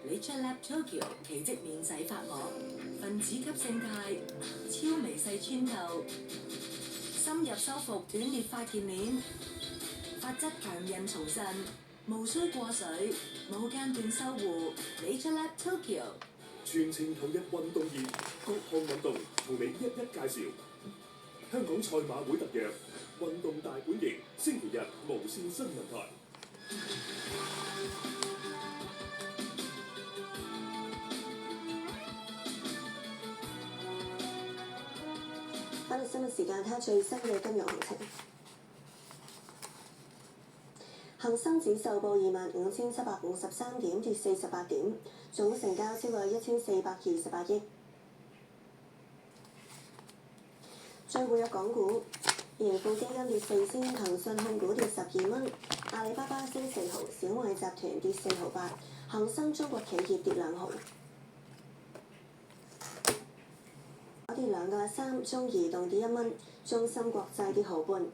NatureLab Tokyo 奇蹟免洗髮膜，分子級勝肽，超微細穿透，深入修復斷裂髮件鏈，髮質強韌重振，無需過水，無間斷修護。NatureLab Tokyo 全程投入運動熱，各項運動同你一一介紹。香港賽馬會特約運動大本營，星期日無線新聞台。翻到新聞時間，睇下最新嘅金融行情。恒生指數報25,753點，跌48點，總成交超過1428億。最活躍港股，盈富基金跌4仙，騰訊控股跌12蚊，阿里巴巴升4毫，小米集團跌4毫8，恒生中國企業跌2毫。跌2個3，中移動跌1蚊，中芯國際跌毫半。